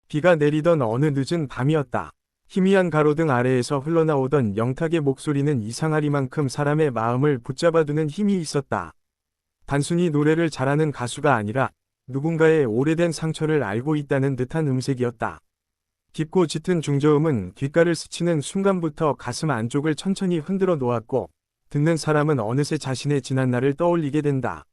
비가 내리던 어느 늦은 밤이었다. 희미한 가로등 아래에서 흘러나오던 영탁의 목소리는 이상하리만큼 사람의 마음을 붙잡아두는 힘이 있었다. 단순히 노래를 잘하는 가수가 아니라 누군가의 오래된 상처를 알고 있다는 듯한 음색이었다. 깊고 짙은 중저음은 귓가를 스치는 순간부터 가슴 안쪽을 천천히 흔들어 놓았고, 듣는 사람은 어느새 자신의 지난 날을 떠올리게 된다.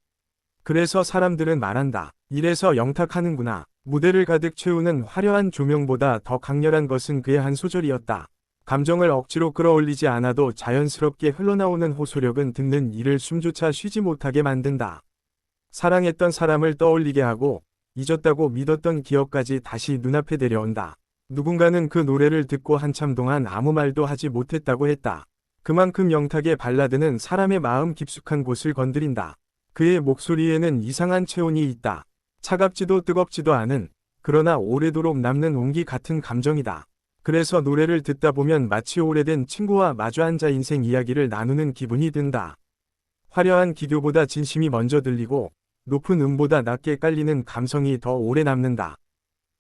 그래서 사람들은 말한다. 이래서 영탁하는구나. 무대를 가득 채우는 화려한 조명보다 더 강렬한 것은 그의 한 소절이었다. 감정을 억지로 끌어올리지 않아도 자연스럽게 흘러나오는 호소력은 듣는 이를 숨조차 쉬지 못하게 만든다. 사랑했던 사람을 떠올리게 하고 잊었다고 믿었던 기억까지 다시 눈앞에 내려온다. 누군가는 그 노래를 듣고 한참 동안 아무 말도 하지 못했다고 했다. 그만큼 영탁의 발라드는 사람의 마음 깊숙한 곳을 건드린다. 그의 목소리에는 이상한 체온이 있다. 차갑지도 뜨겁지도 않은, 그러나 오래도록 남는 온기 같은 감정이다. 그래서 노래를 듣다 보면 마치 오래된 친구와 마주 앉아 인생 이야기를 나누는 기분이 든다. 화려한 기교보다 진심이 먼저 들리고 높은 음보다 낮게 깔리는 감성이 더 오래 남는다.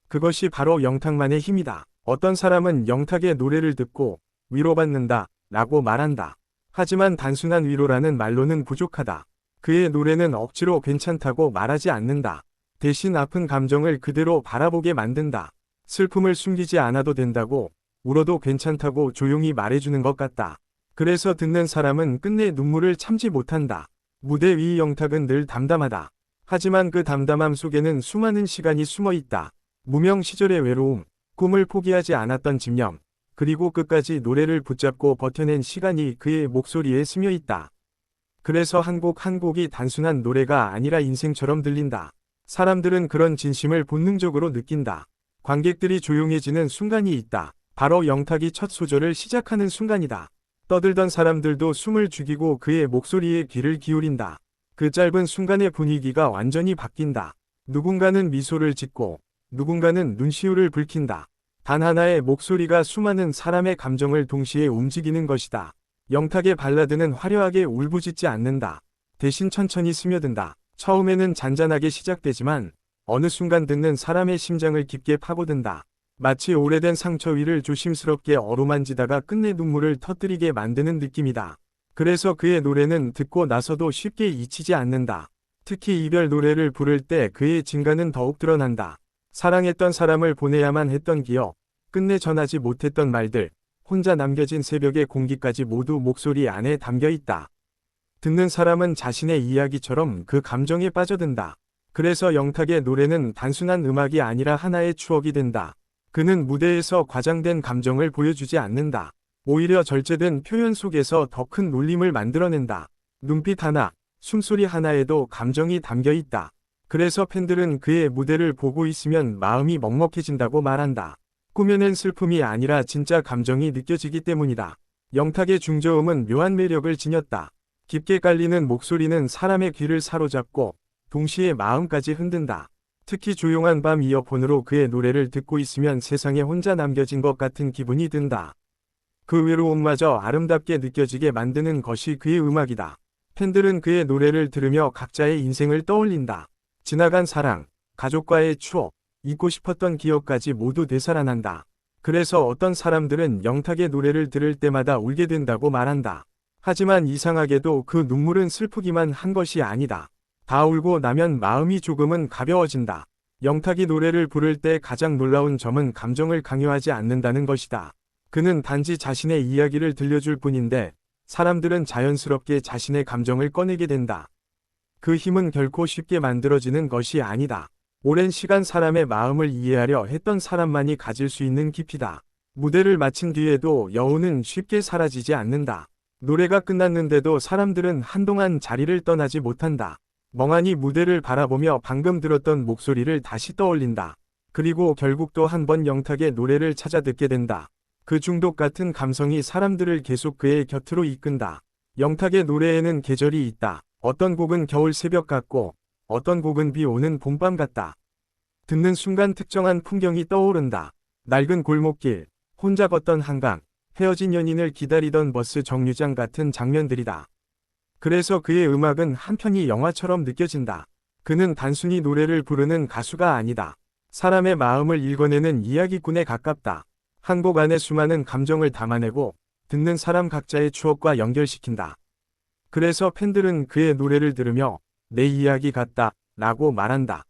그것이 바로 영탁만의 힘이다. 어떤 사람은 영탁의 노래를 듣고 위로받는다 라고 말한다. 하지만 단순한 위로라는 말로는 부족하다. 그의 노래는 억지로 괜찮다고 말하지 않는다. 대신 아픈 감정을 그대로 바라보게 만든다. 슬픔을 숨기지 않아도 된다고, 울어도 괜찮다고 조용히 말해주는 것 같다. 그래서 듣는 사람은 끝내 눈물을 참지 못한다. 무대 위 영탁은 늘 담담하다. 하지만 그 담담함 속에는 수많은 시간이 숨어 있다. 무명 시절의 외로움, 꿈을 포기하지 않았던 집념, 그리고 끝까지 노래를 붙잡고 버텨낸 시간이 그의 목소리에 스며 있다. 그래서 한 곡 한 곡이 단순한 노래가 아니라 인생처럼 들린다. 사람들은 그런 진심을 본능적으로 느낀다. 관객들이 조용해지는 순간이 있다. 바로 영탁이 첫 소절을 시작하는 순간이다. 떠들던 사람들도 숨을 죽이고 그의 목소리에 귀를 기울인다. 그 짧은 순간의 분위기가 완전히 바뀐다. 누군가는 미소를 짓고 누군가는 눈시울을 붉힌다. 단 하나의 목소리가 수많은 사람의 감정을 동시에 움직이는 것이다. 영탁의 발라드는 화려하게 울부짖지 않는다. 대신 천천히 스며든다. 처음에는 잔잔하게 시작되지만 어느 순간 듣는 사람의 심장을 깊게 파고든다. 마치 오래된 상처 위를 조심스럽게 어루만지다가 끝내 눈물을 터뜨리게 만드는 느낌이다. 그래서 그의 노래는 듣고 나서도 쉽게 잊히지 않는다. 특히 이별 노래를 부를 때 그의 진가는 더욱 드러난다. 사랑했던 사람을 보내야만 했던 기억, 끝내 전하지 못했던 말들, 혼자 남겨진 새벽의 공기까지 모두 목소리 안에 담겨 있다. 듣는 사람은 자신의 이야기처럼 그 감정에 빠져든다. 그래서 영탁의 노래는 단순한 음악이 아니라 하나의 추억이 된다. 그는 무대에서 과장된 감정을 보여주지 않는다. 오히려 절제된 표현 속에서 더 큰 울림을 만들어낸다. 눈빛 하나, 숨소리 하나에도 감정이 담겨 있다. 그래서 팬들은 그의 무대를 보고 있으면 마음이 먹먹해진다고 말한다. 꾸며낸 슬픔이 아니라 진짜 감정이 느껴지기 때문이다. 영탁의 중저음은 묘한 매력을 지녔다. 깊게 깔리는 목소리는 사람의 귀를 사로잡고 동시에 마음까지 흔든다. 특히 조용한 밤 이어폰으로 그의 노래를 듣고 있으면 세상에 혼자 남겨진 것 같은 기분이 든다. 그 외로움마저 아름답게 느껴지게 만드는 것이 그의 음악이다. 팬들은 그의 노래를 들으며 각자의 인생을 떠올린다. 지나간 사랑, 가족과의 추억, 잊고 싶었던 기억까지 모두 되살아난다. 그래서 어떤 사람들은 영탁의 노래를 들을 때마다 울게 된다고 말한다. 하지만 이상하게도 그 눈물은 슬프기만 한 것이 아니다. 다 울고 나면 마음이 조금은 가벼워진다. 영탁이 노래를 부를 때 가장 놀라운 점은 감정을 강요하지 않는다는 것이다. 그는 단지 자신의 이야기를 들려줄 뿐인데 사람들은 자연스럽게 자신의 감정을 꺼내게 된다. 그 힘은 결코 쉽게 만들어지는 것이 아니다. 오랜 시간 사람의 마음을 이해하려 했던 사람만이 가질 수 있는 깊이다. 무대를 마친 뒤에도 여운은 쉽게 사라지지 않는다. 노래가 끝났는데도 사람들은 한동안 자리를 떠나지 못한다. 멍하니 무대를 바라보며 방금 들었던 목소리를 다시 떠올린다. 그리고 결국 또 한 번 영탁의 노래를 찾아 듣게 된다. 그 중독 같은 감성이 사람들을 계속 그의 곁으로 이끈다. 영탁의 노래에는 계절이 있다. 어떤 곡은 겨울 새벽 같고 어떤 곡은 비 오는 봄밤 같다. 듣는 순간 특정한 풍경이 떠오른다. 낡은 골목길, 혼자 걷던 한강, 헤어진 연인을 기다리던 버스 정류장 같은 장면들이다. 그래서 그의 음악은 한편이 영화처럼 느껴진다. 그는 단순히 노래를 부르는 가수가 아니다. 사람의 마음을 읽어내는 이야기꾼에 가깝다. 한 곡 안에 수많은 감정을 담아내고 듣는 사람 각자의 추억과 연결시킨다. 그래서 팬들은 그의 노래를 들으며 내 이야기 같다 라고 말한다.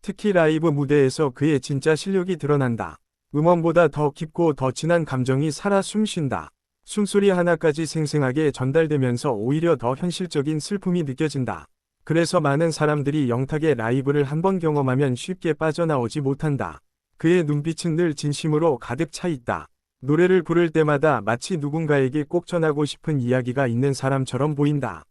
특히 라이브 무대에서 그의 진짜 실력이 드러난다. 음원보다 더 깊고 더 진한 감정이 살아 숨쉰다. 숨소리 하나까지 생생하게 전달되면서 오히려 더 현실적인 슬픔이 느껴진다. 그래서 많은 사람들이 영탁의 라이브를 한번 경험하면 쉽게 빠져나오지 못한다. 그의 눈빛은 늘 진심으로 가득 차 있다. 노래를 부를 때마다 마치 누군가에게 꼭 전하고 싶은 이야기가 있는 사람처럼 보인다.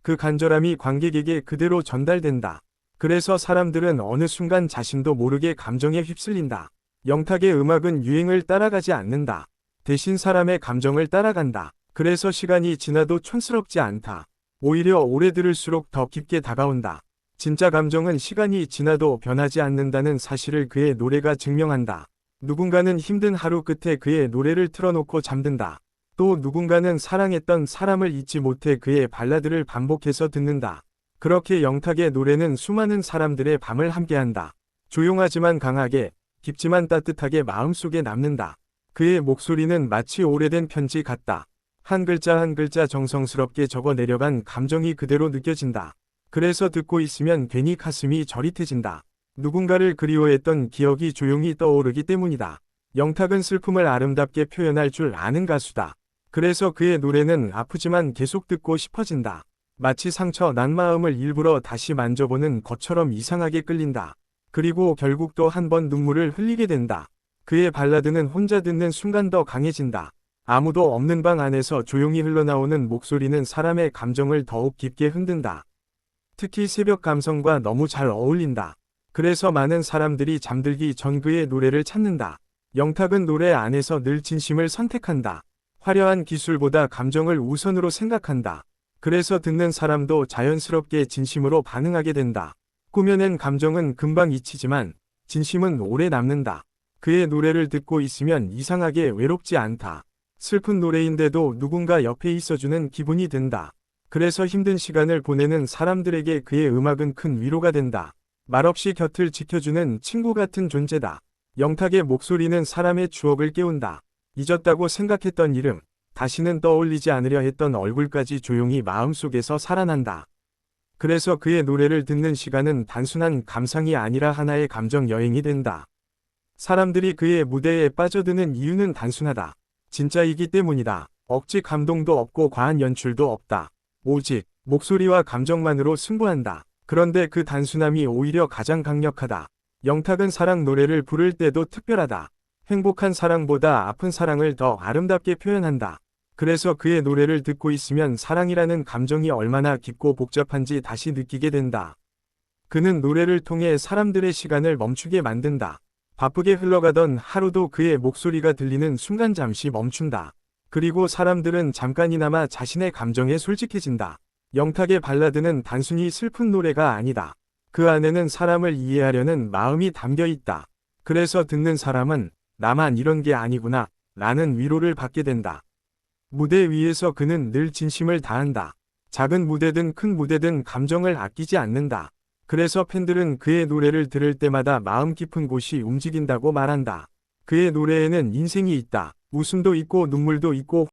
그 간절함이 관객에게 그대로 전달된다. 그래서 사람들은 어느 순간 자신도 모르게 감정에 휩쓸린다. 영탁의 음악은 유행을 따라가지 않는다. 대신 사람의 감정을 따라간다. 그래서 시간이 지나도 촌스럽지 않다. 오히려 오래 들을수록 더 깊게 다가온다. 진짜 감정은 시간이 지나도 변하지 않는다는 사실을 그의 노래가 증명한다. 누군가는 힘든 하루 끝에 그의 노래를 틀어놓고 잠든다. 또 누군가는 사랑했던 사람을 잊지 못해 그의 발라드를 반복해서 듣는다. 그렇게 영탁의 노래는 수많은 사람들의 밤을 함께한다. 조용하지만 강하게, 깊지만 따뜻하게 마음속에 남는다. 그의 목소리는 마치 오래된 편지 같다. 한 글자 한 글자 정성스럽게 적어 내려간 감정이 그대로 느껴진다. 그래서 듣고 있으면 괜히 가슴이 저릿해진다. 누군가를 그리워했던 기억이 조용히 떠오르기 때문이다. 영탁은 슬픔을 아름답게 표현할 줄 아는 가수다. 그래서 그의 노래는 아프지만 계속 듣고 싶어진다. 마치 상처 난 마음을 일부러 다시 만져보는 것처럼 이상하게 끌린다. 그리고 결국 또 한 번 눈물을 흘리게 된다. 그의 발라드는 혼자 듣는 순간 더 강해진다. 아무도 없는 방 안에서 조용히 흘러나오는 목소리는 사람의 감정을 더욱 깊게 흔든다. 특히 새벽 감성과 너무 잘 어울린다. 그래서 많은 사람들이 잠들기 전 그의 노래를 찾는다. 영탁은 노래 안에서 늘 진심을 선택한다. 화려한 기술보다 감정을 우선으로 생각한다. 그래서 듣는 사람도 자연스럽게 진심으로 반응하게 된다. 꾸며낸 감정은 금방 잊히지만 진심은 오래 남는다. 그의 노래를 듣고 있으면 이상하게 외롭지 않다. 슬픈 노래인데도 누군가 옆에 있어주는 기분이 든다. 그래서 힘든 시간을 보내는 사람들에게 그의 음악은 큰 위로가 된다. 말없이 곁을 지켜주는 친구 같은 존재다. 영탁의 목소리는 사람의 추억을 깨운다. 잊었다고 생각했던 이름, 다시는 떠올리지 않으려 했던 얼굴까지 조용히 마음속에서 살아난다. 그래서 그의 노래를 듣는 시간은 단순한 감상이 아니라 하나의 감정 여행이 된다. 사람들이 그의 무대에 빠져드는 이유는 단순하다. 진짜이기 때문이다. 억지 감동도 없고 과한 연출도 없다. 오직 목소리와 감정만으로 승부한다. 그런데 그 단순함이 오히려 가장 강력하다. 영탁은 사랑 노래를 부를 때도 특별하다. 행복한 사랑보다 아픈 사랑을 더 아름답게 표현한다. 그래서 그의 노래를 듣고 있으면 사랑이라는 감정이 얼마나 깊고 복잡한지 다시 느끼게 된다. 그는 노래를 통해 사람들의 시간을 멈추게 만든다. 바쁘게 흘러가던 하루도 그의 목소리가 들리는 순간 잠시 멈춘다. 그리고 사람들은 잠깐이나마 자신의 감정에 솔직해진다. 영탁의 발라드는 단순히 슬픈 노래가 아니다. 그 안에는 사람을 이해하려는 마음이 담겨 있다. 그래서 듣는 사람은 나만 이런 게 아니구나 라는 위로를 받게 된다. 무대 위에서 그는 늘 진심을 다한다. 작은 무대든 큰 무대든 감정을 아끼지 않는다. 그래서 팬들은 그의 노래를 들을 때마다 마음 깊은 곳이 움직인다고 말한다. 그의 노래에는 인생이 있다. 웃음도 있고 눈물도 있고